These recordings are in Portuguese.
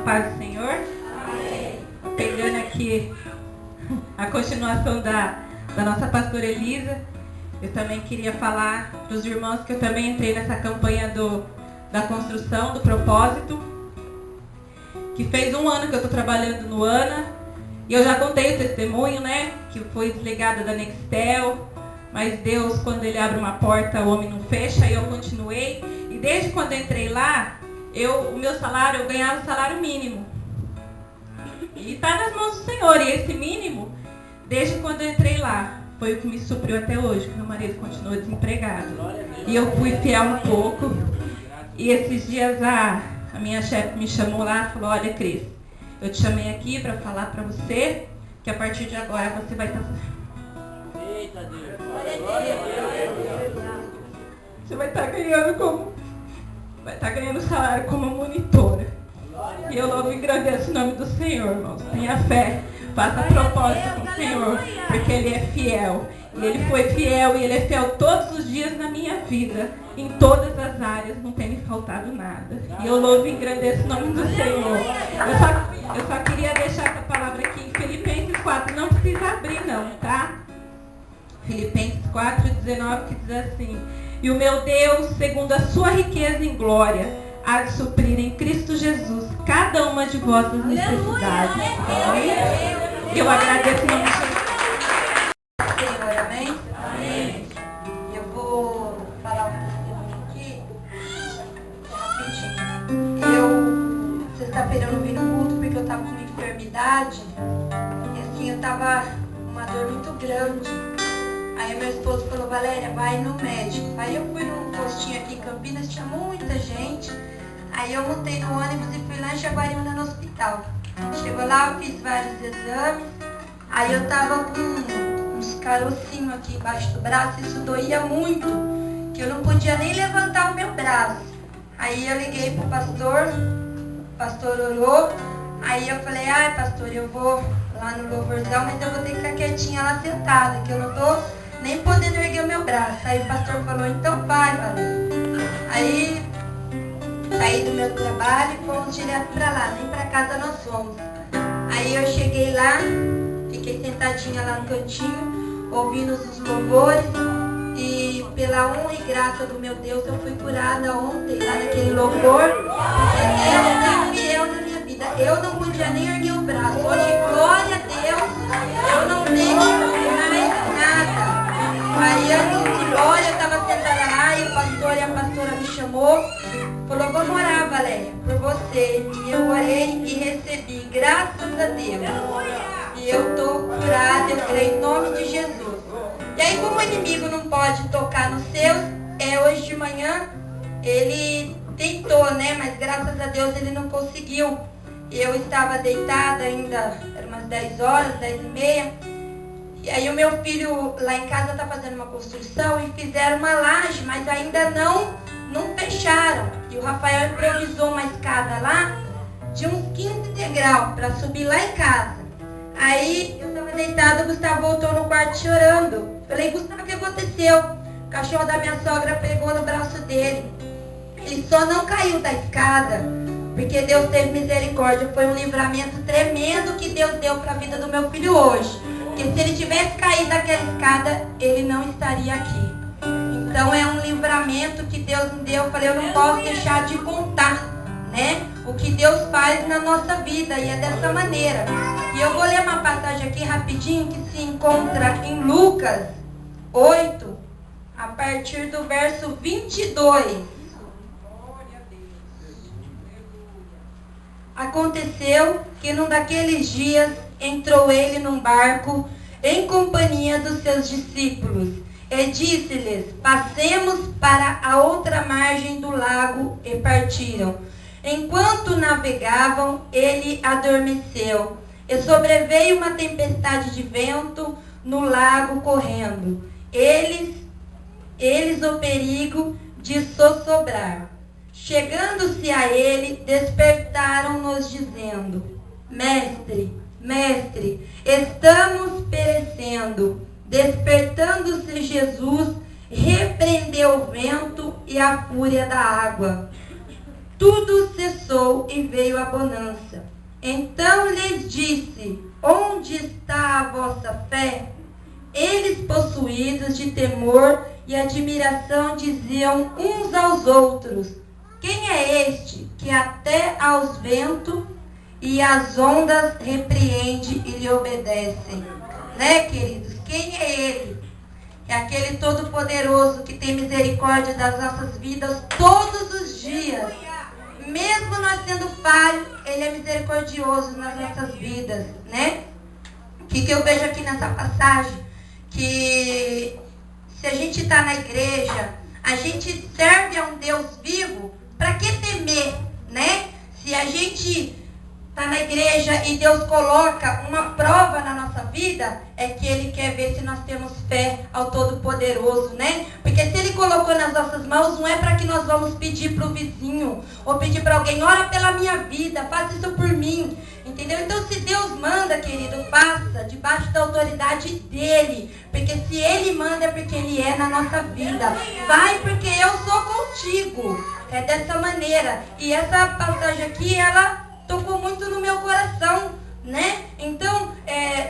paz do Senhor. Amém. Pegando aqui a continuação da nossa pastora Elisa, eu também queria falar para os irmãos que eu também entrei nessa campanha da construção, do propósito, que fez 1 ano que eu estou trabalhando no ANA, e eu já contei o testemunho, né, que foi desligada da Nextel, mas Deus, quando Ele abre uma porta, o homem não fecha, e eu continuei, e desde quando eu entrei lá, o meu salário, eu ganhava o salário mínimo, e está nas mãos do Senhor, e esse mínimo, desde quando eu entrei lá, foi o que me supriu até hoje, que meu marido continuou desempregado, e eu fui fiel um pouco, e esses dias a minha chefe me chamou lá e falou: olha, Cris, eu te chamei aqui para falar para você que a partir de agora você vai estar... Eita Deus! Você vai estar ganhando vai estar ganhando salário como monitora. E eu louvo e agradeço o nome do Senhor, irmãos. Tenha fé, faça propósito com o Senhor, porque Ele é fiel. E Ele foi fiel, e Ele é fiel todos os dias na minha vida. Em todas as áreas, não tem me faltado nada. E eu louvo e agradeço o nome do Senhor. Eu só queria deixar essa palavra aqui em Filipenses 4. Não precisa abrir não, tá? Filipenses 4:19, que diz assim: e o meu Deus, segundo a sua riqueza em glória, há de suprir em Cristo Jesus cada uma de vossas necessidades. Amém? Eu agradeço o nome de Jesus. Senhor, amém? Amém. Eu vou falar um pouquinho aqui, rapidinho. Sexta-feira eu não vim no culto porque eu estava com uma enfermidade, e assim, eu estava com uma dor muito grande. Aí meu esposo falou: Valéria, vai no médico. Aí eu fui num postinho aqui em Campinas, tinha muita gente. Aí eu montei no ônibus e fui lá em Jaguariúna no hospital. Chegou lá, eu fiz vários exames. Aí eu tava com uns carocinhos aqui embaixo do braço, isso doía muito, que eu não podia nem levantar o meu braço. Aí eu liguei pro pastor, o pastor orou. Aí eu falei: ai pastor, eu vou lá no louvorzão, mas eu vou ter que ficar quietinha lá sentada, que eu não tô nem podendo erguer o meu braço. Aí o pastor falou: então vai, Valéria. Aí saí do meu trabalho e fomos direto pra lá, nem pra casa nós fomos. Aí eu cheguei lá, fiquei sentadinha lá no cantinho, ouvindo os louvores, e pela honra e graça do meu Deus eu fui curada ontem, lá naquele louvor. Deus é fiel na minha vida. Eu não podia nem erguer o braço. Hoje, glória a Deus, eu não tenho mais nada. Aí eu estava sentada lá e o pastor e a pastora me chamou, falou: vamos orar, Valéria, por você. E eu orei e recebi, graças a Deus. E eu estou curada, eu creio em nome de Jesus. E aí, como o inimigo não pode tocar nos seus, hoje de manhã ele tentou, né? Mas graças a Deus ele não conseguiu. Eu estava deitada ainda, eram umas 10 horas, 10h30. E aí o meu filho lá em casa está fazendo uma construção e fizeram uma laje, mas ainda não fecharam. E o Rafael improvisou uma escada lá de uns 15 degraus para subir lá em casa. Aí eu estava deitada, o Gustavo voltou no quarto chorando. Falei: Gustavo, o que aconteceu? O cachorro da minha sogra pegou no braço dele. Ele só não caiu da escada porque Deus teve misericórdia. Foi um livramento tremendo que Deus deu para a vida do meu filho hoje. Porque se ele tivesse caído daquela escada, ele não estaria aqui. Então é um livramento que Deus me deu. Eu falei: eu não posso deixar de contar, né, o que Deus faz na nossa vida, e é dessa maneira. E eu vou ler uma passagem aqui rapidinho que se encontra em Lucas 8, a partir do verso 22. Aconteceu que num daqueles dias entrou ele num barco em companhia dos seus discípulos e disse-lhes: passemos para a outra margem do lago, e partiram. Enquanto navegavam, ele adormeceu, e sobreveio uma tempestade de vento no lago correndo. Eles o perigo de sossobrar. Chegando-se a ele, despertaram-nos dizendo: Mestre, Mestre, estamos perecendo. Despertando-se Jesus, repreendeu o vento e a fúria da água. tudo cessou e veio a bonança. Então lhes disse: onde está a vossa fé? Eles, possuídos de temor e admiração, diziam uns aos outros: quem é este que até aos ventos e às ondas repreende e lhe obedece? Né, queridos? Quem é ele? É aquele todo-poderoso que tem misericórdia das nossas vidas todos os dias. Mesmo nós sendo falhos, ele é misericordioso nas nossas vidas, né? O que eu vejo aqui nessa passagem? Que se a gente está na igreja, a gente serve a um Deus vivo, para que temer, né? Se a gente está na igreja e Deus coloca uma prova na nossa vida, é que Ele quer ver se nós temos fé ao Todo-Poderoso, né? Porque se Ele colocou nas nossas mãos, não é para que nós vamos pedir para o vizinho, ou pedir para alguém: ora pela minha vida, faça isso por mim, entendeu? Então, se Deus manda, querido, faça debaixo da autoridade dEle, porque se Ele manda é porque Ele é na nossa vida. Vai porque eu sou contigo. É dessa maneira. E essa passagem aqui, ela tocou muito no meu coração, né? Então,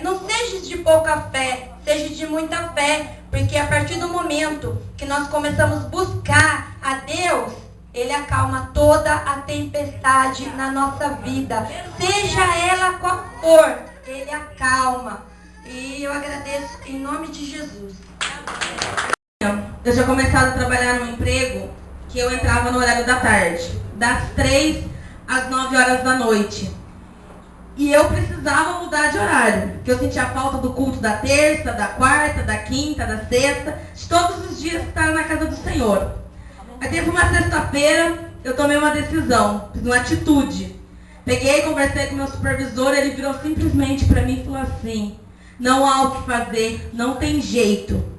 não seja de pouca fé, seja de muita fé, porque a partir do momento que nós começamos a buscar a Deus, Ele acalma toda a tempestade na nossa vida, seja ela qual for, Ele acalma. E eu agradeço em nome de Jesus. Eu já começado a trabalhar num emprego que eu entrava no horário da tarde, das 3 às 9 horas da noite. E eu precisava mudar de horário, porque eu sentia falta do culto da terça, da quarta, da quinta, da sexta, de todos os dias estar na casa do Senhor. Aí teve uma sexta-feira, eu tomei uma decisão, fiz uma atitude. Peguei, conversei com o meu supervisor, ele virou simplesmente para mim e falou assim: não há o que fazer, não tem jeito.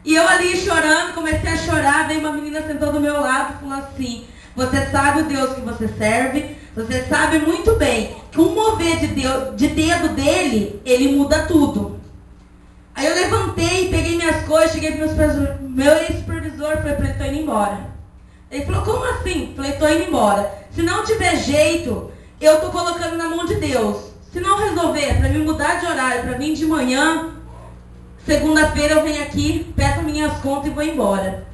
E eu ali chorando, comecei a chorar, veio uma menina sentou do meu lado e falou assim: você sabe o Deus que você serve, você sabe muito bem que um mover de dedo dele, ele muda tudo. Aí eu levantei, peguei minhas coisas, cheguei para o meu ex-supervisor, falei para ele: tô indo embora. Ele falou: como assim? Falei: tô indo embora. Se não tiver jeito, eu tô colocando na mão de Deus. Se não resolver, para mim mudar de horário, para vir de manhã, segunda-feira eu venho aqui, peço minhas contas e vou embora.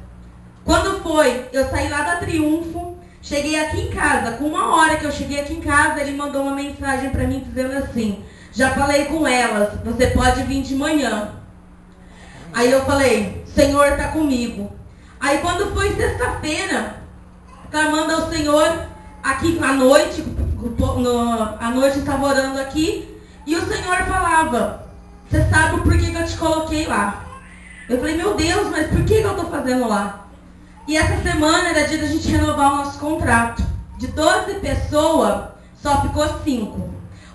Quando foi, eu saí lá da Triunfo, cheguei aqui em casa. Com 1 hora que eu cheguei aqui em casa, ele mandou uma mensagem para mim dizendo assim: já falei com elas, você pode vir de manhã. Aí eu falei: Senhor está comigo. Aí quando foi sexta-feira, clamando ao Senhor, aqui à noite, à noite eu estava orando aqui, e o Senhor falava: você sabe por que eu te coloquei lá? Eu falei: meu Deus, mas por que eu estou fazendo lá? E essa semana era dia da gente renovar o nosso contrato. De 12 pessoas, só ficou 5.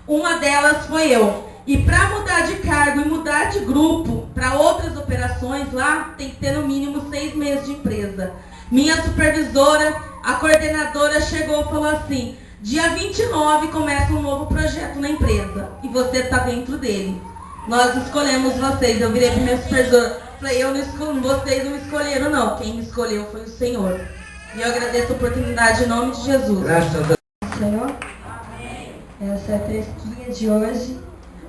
Uma delas foi eu. E para mudar de cargo e mudar de grupo para outras operações lá, tem que ter no mínimo 6 meses de empresa. Minha supervisora, a coordenadora, chegou e falou assim: dia 29 começa um novo projeto na empresa. E você está dentro dele. Nós escolhemos vocês. Eu virei para o meu supervisor. Falei: vocês não me escolheram não, quem me escolheu foi o Senhor. E eu agradeço a oportunidade em nome de Jesus. Graças a Deus. Senhor, essa é a fresquinha de hoje.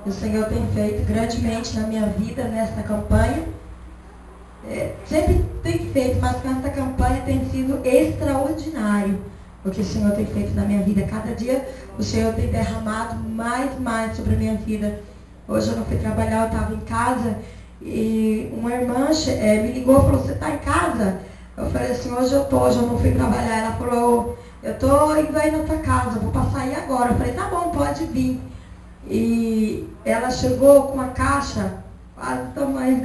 O Senhor tem feito grandemente na minha vida nesta campanha. Sempre tem feito, mas nesta campanha tem sido extraordinário o que o Senhor tem feito na minha vida. Cada dia o Senhor tem derramado mais e mais sobre a minha vida. Hoje eu não fui trabalhar, eu estava em casa. E uma irmã me ligou e falou: você está em casa? Eu falei assim: hoje eu não fui trabalhar. Ela falou: eu estou indo aí na tua casa, vou passar aí agora. Eu falei: tá bom, pode vir. E ela chegou com uma caixa, quase do tamanho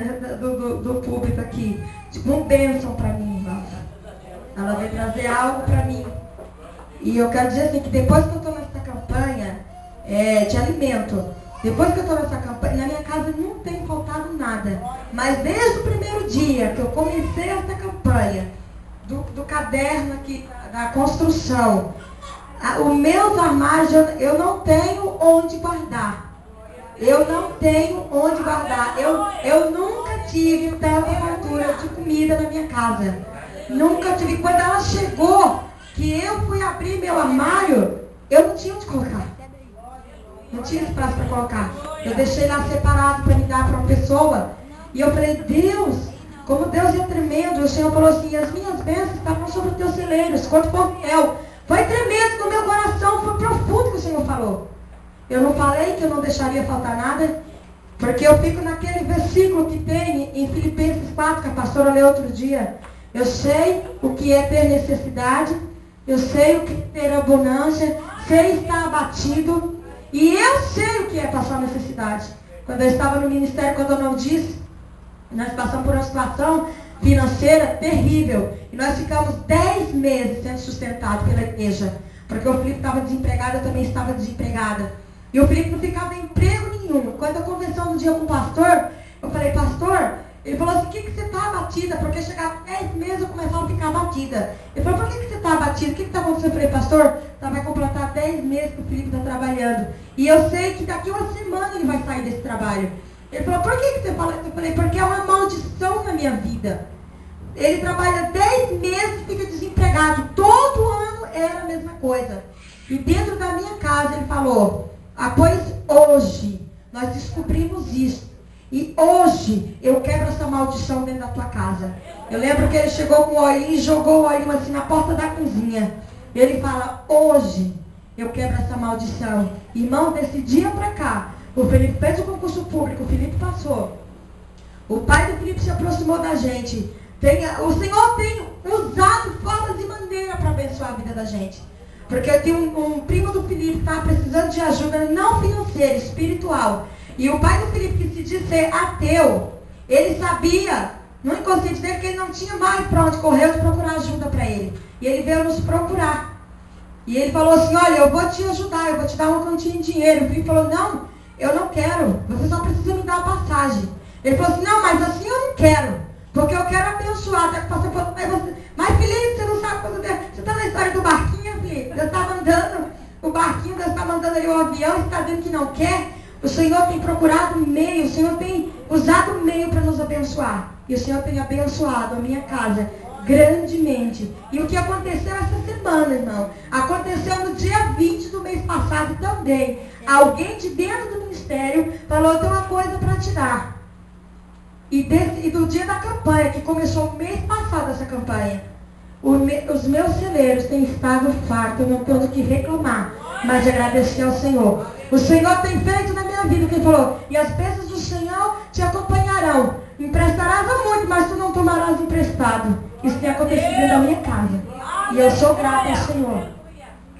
do público aqui, tipo uma bênção para mim, irmã. Ela veio trazer algo para mim. E eu quero dizer assim, que depois que eu estou nessa campanha de alimento, depois que eu estou nessa campanha, na minha casa não tem faltado nada. Mas desde o primeiro dia que eu comecei essa campanha, do caderno aqui, da construção, os meus armários, eu não tenho onde guardar. Eu não tenho onde guardar. Eu nunca tive tanta fartura de comida na minha casa. Nunca tive. Quando ela chegou, que eu fui abrir meu armário, eu não tinha onde colocar. Não tinha espaço para colocar. Eu deixei lá separado para me dar para uma pessoa. E eu falei, Deus, como Deus é tremendo. O Senhor falou assim, as minhas bênçãos estavam sobre os teus celeiros, quanto for fiel. Foi tremendo no meu coração, foi profundo que o Senhor falou. Eu não falei que eu não deixaria faltar nada, porque eu fico naquele versículo que tem em Filipenses 4, que a pastora leu outro dia. Eu sei o que é ter necessidade, eu sei o que é ter abundância, sei estar abatido, e eu sei o que é passar necessidade. Quando eu estava no ministério, quando eu não disse, nós passamos por uma situação financeira terrível. E nós ficamos 10 meses sendo sustentados pela igreja. Porque o Felipe estava desempregado, eu também estava desempregada. E o Felipe não ficava em emprego nenhum. Quando eu conversando um dia com o pastor, eu falei, pastor, ele falou assim, o que você está abatida? Porque chegava 10 meses eu começava a ficar abatida. Ele falou, por que você está abatida? O que está acontecendo? Eu falei, pastor, vai completar 10 meses que o Felipe está trabalhando. E eu sei que daqui uma semana ele vai sair desse trabalho. Ele falou, por que você fala isso? Eu falei, porque é uma maldição na minha vida. Ele trabalha 10 meses e fica desempregado. Todo ano era a mesma coisa. E dentro da minha casa ele falou, pois hoje nós descobrimos isso. E hoje eu quebro essa maldição dentro da tua casa. Eu lembro que ele chegou com o olhinho e jogou o olhinho assim na porta da cozinha. Ele fala, hoje eu quebro essa maldição. Irmão, desse dia pra cá, o Felipe fez o concurso público, o Felipe passou. O pai do Felipe se aproximou da gente. O Senhor tem usado formas e maneiras para abençoar a vida da gente. Porque eu tenho um primo do Felipe que estava precisando de ajuda não financeira, espiritual. E o pai do Felipe, que se diz ser ateu, ele sabia, no inconsciente dele, que ele não tinha mais para onde correr, de procurar ajuda para ele. E ele veio nos procurar. E ele falou assim, olha, eu vou te ajudar, eu vou te dar uma quantia em dinheiro. O Felipe falou, não, eu não quero, você só precisa me dar a passagem. Ele falou assim, não, mas assim eu não quero, porque eu quero abençoar. Mas Felipe, você não sabe quando você está na história do barquinho, Felipe? Deus está mandando o barquinho, Deus está mandando ali o avião, você está dizendo que não quer. O Senhor tem procurado meio, o Senhor tem usado meio para nos abençoar. E o Senhor tem abençoado a minha casa grandemente. E o que aconteceu essa semana, irmão? Aconteceu no dia 20 do mês passado também. Alguém de dentro do ministério falou, tem uma coisa para te dar. E do dia da campanha, que começou o mês passado essa campanha, os meus celeiros têm estado fartos, eu não tenho do que reclamar, mas agradecer ao Senhor. O Senhor tem feito na minha vida o que Ele falou, e as bênçãos do Senhor te acompanharão. Emprestarás a muito, mas tu não tomarás emprestado. Isso tem acontecido dentro da minha casa. E eu sou grata ao Senhor.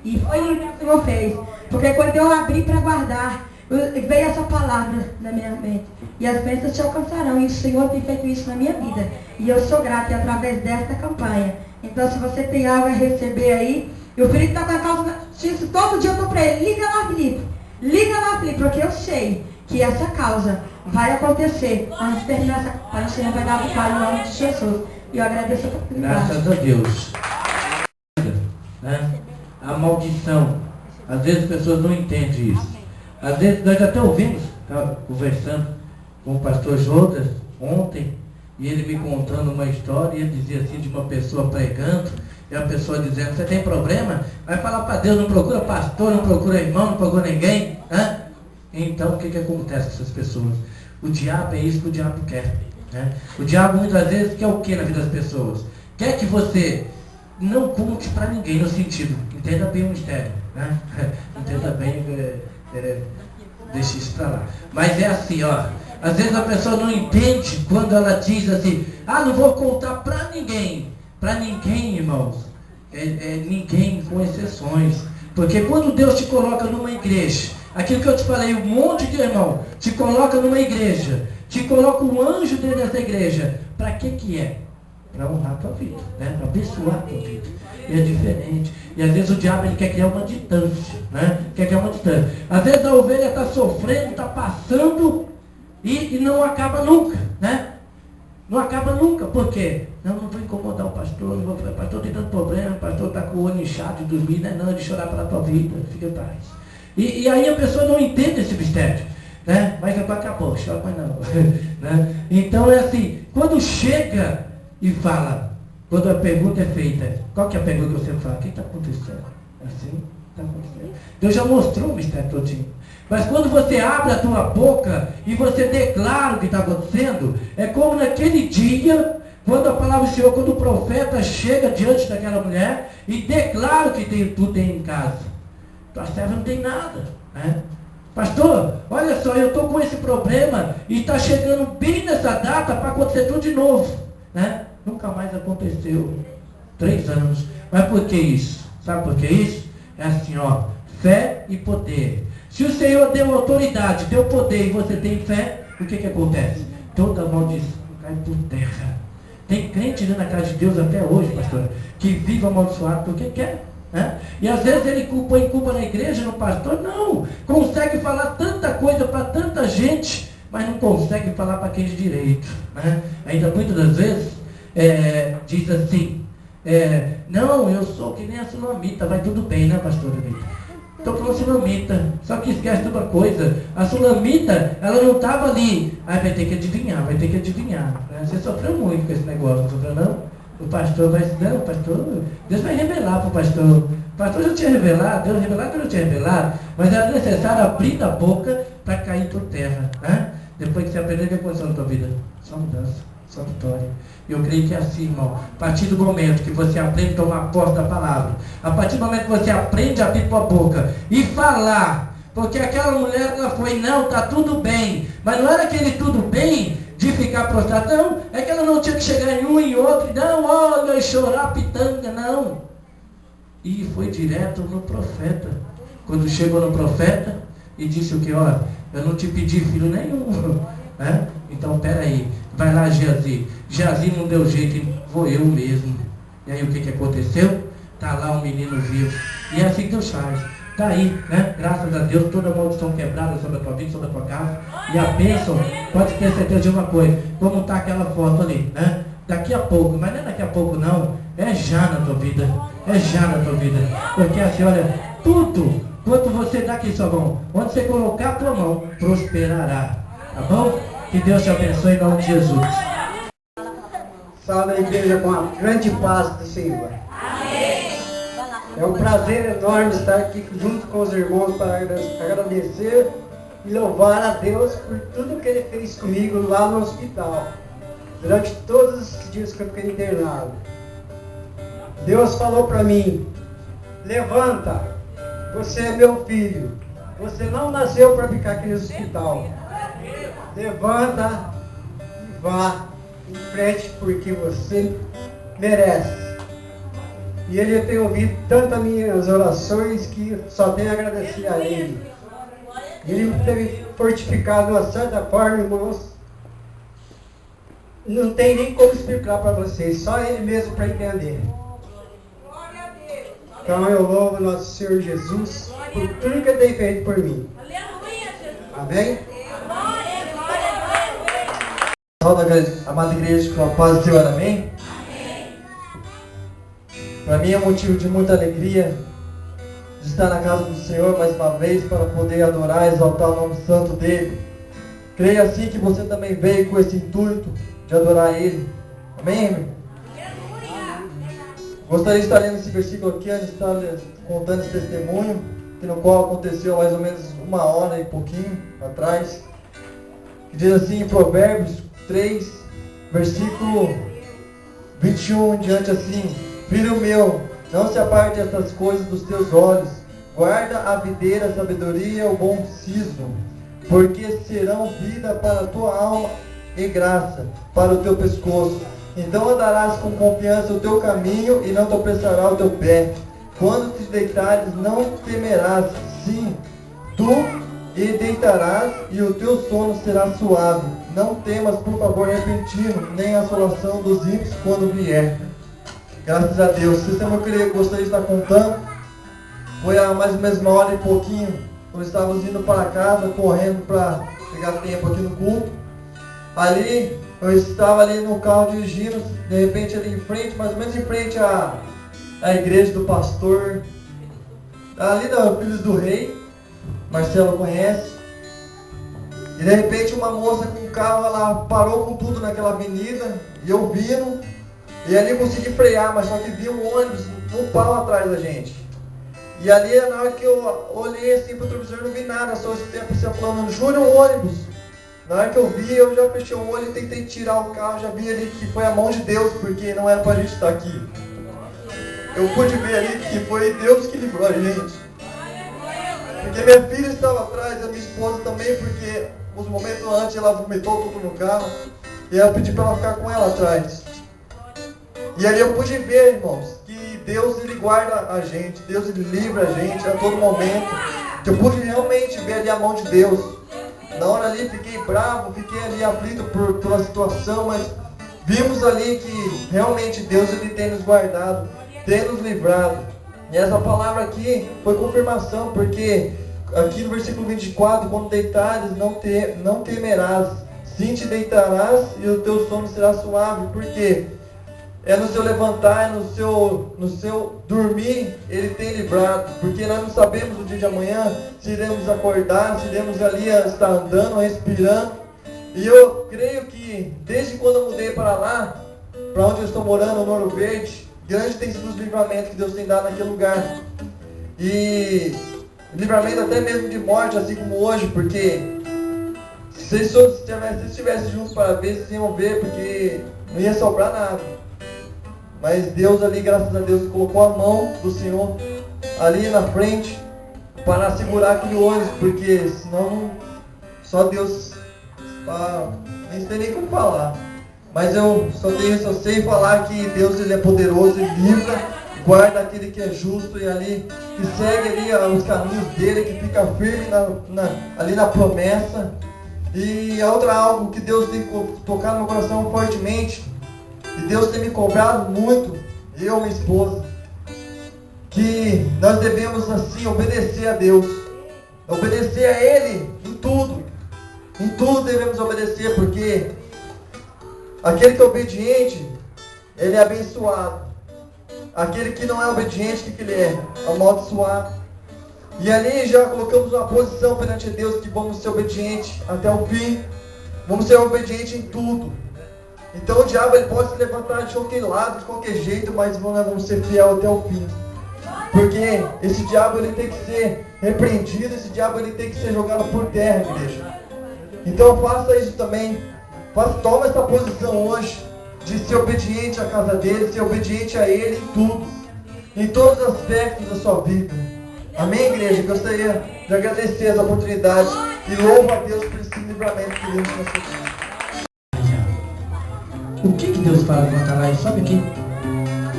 E foi o que o Senhor fez. Porque quando eu abri para guardar, veio essa palavra na minha mente. E as bênçãos te alcançarão. E o Senhor tem feito isso na minha vida. E eu sou grata, e através desta campanha. Então, se você tem algo a receber aí, e o Felipe está com a causa da justiça, todo dia eu estou para ele, liga lá, Felipe. Liga lá, Felipe, porque eu sei que essa causa vai acontecer. Antes de terminar essa campanha, o Senhor vai dar vitória em nome de Jesus. E eu agradeço a oportunidade. Graças a Deus. Né? A maldição. Às vezes as pessoas não entendem isso. Às vezes nós até ouvimos, estava conversando com o pastor Jodas ontem, e ele me contando uma história, e ele dizia assim, de uma pessoa pregando, e a pessoa dizendo, você tem problema? Vai falar para Deus, não procura pastor, não procura irmão, não procura ninguém. Né? Então o que acontece com essas pessoas? O diabo é isso que o diabo quer. Né? O diabo muitas vezes quer o que na vida das pessoas? Quer que você não conte para ninguém, no sentido, entenda bem o mistério. Né? Entenda bem, deixa isso para lá. Mas é assim, ó. Às vezes a pessoa não entende quando ela diz assim, não vou contar para ninguém. Para ninguém, irmãos. Ninguém, com exceções. Porque quando Deus te coloca numa igreja, aquilo que eu te falei, um monte de irmão, te coloca numa igreja, te coloca um anjo dentro dessa igreja. Para que é? Para honrar a tua vida, né? Para abençoar a tua vida. E é diferente. E às vezes o diabo ele quer criar uma distância, né? Quer criar uma distância. Às vezes a ovelha está sofrendo, está passando e não acaba nunca, né? Não acaba nunca. Por quê? Não vou incomodar o pastor, não vou falar, pastor tem tanto problema, o pastor está com o olho inchado de dormir, né? Não, de chorar pela tua vida, fica em paz. E aí a pessoa não entende esse mistério, né? Mas acabou, chora mais não. Né? Então é assim, quando chega e fala, quando a pergunta é feita, qual que é a pergunta que você fala? O que está acontecendo? Assim, está acontecendo. Deus já mostrou o mistério todinho. Mas quando você abre a tua boca e você declara o que está acontecendo, é como naquele dia, quando a palavra do Senhor, quando o profeta chega diante daquela mulher e declara o que tu tem em casa. Tua serva não tem nada, né? Pastor, olha só, eu estou com esse problema e está chegando bem nessa data para acontecer tudo de novo, né? Nunca mais aconteceu. 3 anos. Mas por que isso? Sabe por que isso? É assim, ó, fé e poder. Se o Senhor deu autoridade, deu poder e você tem fé, o que acontece? Toda maldição cai por terra. Tem crente na casa de Deus até hoje, pastor, que vive amaldiçoado porque quer. Né? E às vezes ele põe culpa na igreja, no pastor, não. Consegue falar tanta coisa para tanta gente, mas não consegue falar para quem de direito. Né? Ainda muitas das vezes diz assim, não, eu sou que nem a sulamita, vai tudo bem, né, pastor? Estou falando sulamita, só que esquece de uma coisa, a sulamita, ela não estava ali, vai ter que adivinhar, né? Você sofreu muito com esse negócio, não sofreu não? O pastor vai dizer, não, pastor, Deus vai revelar para o pastor. O pastor já tinha revelado, Deus revelado que não tinha revelado, mas era necessário abrir a boca para cair por terra. Né? Depois que você aprender, o que aconteceu na tua vida? Só mudança, só vitória. E eu creio que é assim, irmão. A partir do momento que você aprende a tomar posse da palavra, a partir do momento que você aprende a abrir tua boca e falar, porque aquela mulher, ela foi, não, está tudo bem, mas não era aquele tudo bem de ficar prostrado, não, é que ela não tinha que chegar em um e outro, não, olha, e chorar pitanga, não. E foi direto no profeta. Quando chegou no profeta e disse o que? Olha, eu não te pedi filho nenhum. Né? Então, peraí, vai lá, Geazi. Geazi não deu jeito, vou eu mesmo. E aí o que aconteceu? Está lá um menino vivo. E é assim que Deus faz. Está aí, né? Graças a Deus, toda maldição quebrada sobre a tua vida, sobre a tua casa. E a bênção, pode ter certeza de uma coisa, como está aquela foto ali, né? Daqui a pouco, mas não é daqui a pouco não, é já na tua vida. É já na tua vida. Porque assim, olha, tudo, quanto você dá aqui em sua mão, onde você colocar a tua mão, prosperará. Tá bom? Que Deus te abençoe em nome de Jesus. Salve a igreja com a grande paz do Senhor. É um prazer enorme estar aqui junto com os irmãos para agradecer e louvar a Deus por tudo que Ele fez comigo lá no hospital, durante todos os dias que eu fiquei internado. Deus falou para mim, levanta, você é meu filho, você não nasceu para ficar aqui no hospital. Levanta e vá em frente porque você merece. E Ele tem ouvido tantas minhas orações que só tenho a agradecer a Ele. Ele me teve fortificado de uma certa forma, irmãos. Não tem nem como explicar para vocês, só Ele mesmo para entender. Então eu louvo o nosso Senhor Jesus por tudo que Ele tem feito por mim. Amém? Salve a amada igreja com a paz do Senhor, amém? Para mim é motivo de muita alegria de estar na casa do Senhor mais uma vez para poder adorar e exaltar o nome santo dEle. Creio assim que você também veio com esse intuito de adorar Ele. Amém, irmão? Gostaria de estar lendo esse versículo aqui antes de estar contando esse testemunho, no qual aconteceu mais ou menos 1 hora e pouquinho atrás. Que diz assim em Provérbios 3, versículo 21 em diante assim: Filho meu, não se aparte estas coisas dos teus olhos, guarda a videira, a sabedoria, o bom siso, porque serão vida para a tua alma e graça para o teu pescoço. Então andarás com confiança o teu caminho e não tropeçará o teu pé. Quando te deitares, não temerás, sim, tu e deitarás e o teu sono será suave. Não temas por favor repentino, nem a assolação dos ímpios quando vier. Graças a Deus. O testemunho que eu gostaria de estar contando foi há mais ou menos 1 hora e pouquinho. Nós estávamos indo para casa, correndo para pegar tempo aqui no culto. Ali, eu estava ali no carro dirigindo, de repente ali em frente, mais ou menos em frente à igreja do pastor, ali da Filhos do Rei, Marcelo conhece. E de repente uma moça com um carro, ela parou com tudo naquela avenida, e eu vindo, E ali eu consegui frear, mas só que vi um ônibus no pau atrás da gente. E ali na hora que eu olhei assim pro retrovisor, não vi nada, só escutei a pessoa falando, Júnior, um ônibus. Na hora que eu vi, eu já fechei o olho e tentei tirar o carro, já vi ali que foi a mão de Deus, porque não era pra gente estar aqui. Eu pude ver ali que foi Deus que livrou a gente. Porque minha filha estava atrás, a minha esposa também, porque uns momentos antes ela vomitou tudo no carro. E eu pedi para ela ficar com ela atrás. E ali eu pude ver, irmãos, que Deus ele guarda a gente, Deus ele livra a gente a todo momento. Que eu pude realmente ver ali a mão de Deus. Na hora ali fiquei bravo, fiquei ali aflito pela situação, mas vimos ali que realmente Deus ele tem nos guardado, tem nos livrado. E essa palavra aqui foi confirmação, porque aqui no versículo 24, quando deitares, não temerás, sim te deitarás e o teu sono será suave, porque é no seu levantar, no seu dormir, Ele tem livrado, porque nós não sabemos o dia de amanhã, se iremos acordar, se iremos ali estar andando, respirando. E eu creio que desde quando eu mudei para lá, para onde eu estou morando, no Ouro Verde, grande tem sido os livramentos que Deus tem dado naquele lugar. E livramento até mesmo de morte, assim como hoje, porque se vocês estivessem juntos para ver, vocês iam ver, porque não ia sobrar nada. Mas Deus ali, graças a Deus, colocou a mão do Senhor ali na frente para segurar aquele ônibus, porque senão só Deus, nem sei nem como falar. Mas eu só sei falar que Deus ele é poderoso, Ele livra, guarda aquele que é justo e ali, que segue ali os caminhos dele, que fica firme ali na promessa. E outra algo que Deus tem tocado no meu coração fortemente, e Deus tem me cobrado muito, eu e minha esposa, que nós devemos assim obedecer a Deus, obedecer a Ele em tudo devemos obedecer, porque aquele que é obediente, ele é abençoado. Aquele que não é obediente, o que ele é? Amaldiçoado. E ali já colocamos uma posição perante Deus que vamos ser obedientes até o fim. Vamos ser obedientes em tudo. Então o diabo ele pode se levantar de qualquer lado, de qualquer jeito, mas nós vamos ser fiel até o fim. Porque esse diabo ele tem que ser repreendido, esse diabo ele tem que ser jogado por terra, igreja. Então faça isso também. Toma essa posição hoje de ser obediente à casa dele, ser obediente a ele em tudo, em todos os aspectos da sua vida. Amém, igreja? Gostaria de agradecer essa oportunidade e louvo a Deus por esse livramento que Deus nos concedeu. O que Deus fala com Atalaia? Sabe aqui?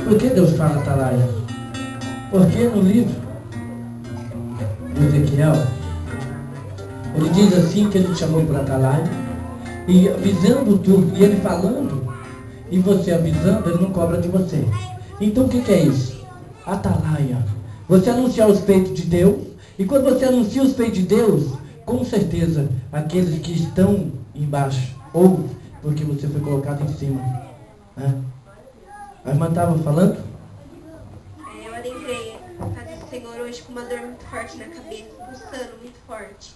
Por que Deus fala Atalaia? Porque no livro de Ezequiel, ele diz assim que ele chamou para Atalaia, e avisando tudo, e ele falando, e você avisando, ele não cobra de você. Então o que é isso? Atalaia. Você anunciar os feitos de Deus, e quando você anuncia os feitos de Deus, com certeza, aqueles que estão embaixo, ou porque você foi colocado em cima. Né? A irmã estava falando? Eu adentrei a casa do Senhor hoje com uma dor muito forte na cabeça, pulsando muito forte.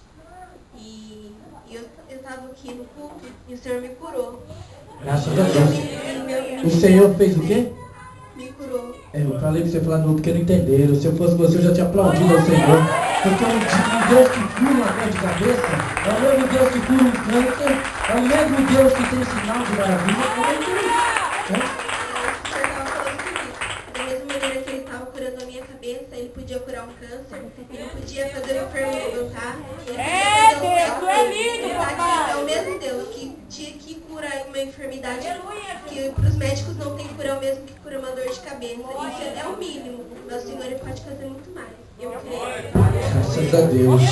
E eu estava aqui no culto e o Senhor me curou. Graças a Deus. O Senhor fez o quê? Me curou. Eu falei para você falar no outro porque não entenderam. Se eu fosse você, eu já tinha aplaudido ao Senhor. Porque o Deus que cura uma dor de cabeça é o mesmo Deus que cura um câncer, é o mesmo Deus que tem sinal de maravilha. O Senhor estava falando comigo. Da mesma maneira que Ele estava curando a minha cabeça, Ele podia curar um câncer, Ele podia fazer o enfermo levantar, Ele podia fazer é o mesmo Deus que tinha que curar uma enfermidade que para os médicos não tem cura, é o mesmo que cura uma dor de cabeça. Isso é o mínimo, mas o Senhor Ele pode fazer muito mais. Eu creio. Graças a Deus.